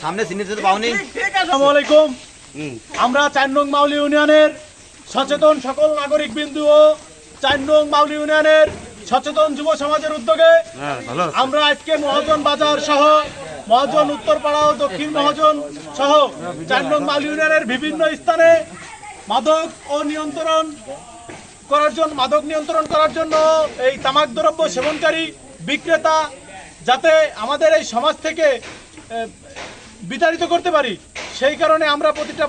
সামনে সিনিতে তো পাওনি। আসসালামু আলাইকুম। আমরা 4 নং মাউলি ইউনিয়নের সচেতন সকল নাগরিক বিন্দু ও 4 নং মাউলি ইউনিয়নের সচেতন যুব সমাজের উদ্যোগে আমরা আজকে মহাজন বাজার সহ মহাজন উত্তরপাড়া ও দক্ষিণ মহাজন সহ 4 নং মাউলি ইউনিয়নের বিভিন্ন স্থানে মাদক নিয়ন্ত্রণ করার জন্য এই তামাক দ্রব্য সেবনকারী বিক্রেতা যাতে আমাদের এই সমাজ থেকে বিতাড়িত করতে পারি, সেই কারণে আমরা প্রতিটা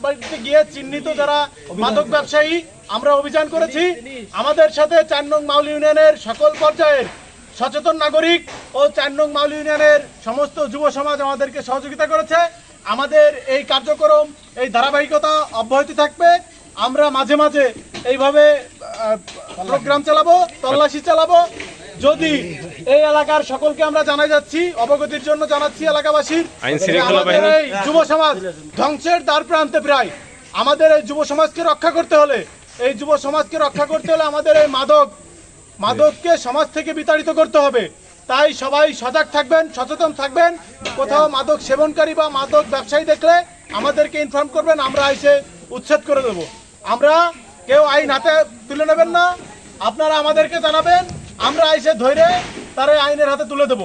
বাড়িতে গিয়ে চিহ্নিত যারা মাদক ব্যবসায়ী আমরা অভিযান করেছি। আমাদের সাথে 4 নং মাউলি ইউনিয়নের সকল পর্যায়ের সচেতন নাগরিক ও 4 নং মাউলি ইউনিয়নের সমস্ত যুব সমাজ আমাদেরকে সহযোগিতা করেছে। আমাদের এই কার্যক্রম এই ধারাবাহিকতা অব্যাহত থাকবে। আমরা মাঝে মাঝে এইভাবে প্রোগ্রাম চালাবো, তল্লাশি চালাবো। যদি এই এলাকার সকলকে আমরা জানাই যাচ্ছি, অবগতির জন্য জানাচ্ছি এলাকাবাসীর, এই যুব সমাজ ধ্বংসের দ্বার প্রান্তে প্রায়। আমাদের এই যুব সমাজকে রক্ষা করতে হলে আমাদের এই মাদককে সমাজ থেকে বিতাড়িত করতে হবে। তাই সবাই সজাগ থাকবেন, সচেতন থাকবেন। কোথাও মাদক সেবনকারী বা মাদক ব্যবসায়ী দেখলে আমাদেরকে ইনফর্ম করবেন, আমরা এসে উচ্ছেদ করে দেব। আমরা কেউ আইন হাতে তুলে নেবেন না, আপনারা আমাদেরকে জানাবেন, আমরা এসে ধরে তারা আইনের হাতে তুলে দেব।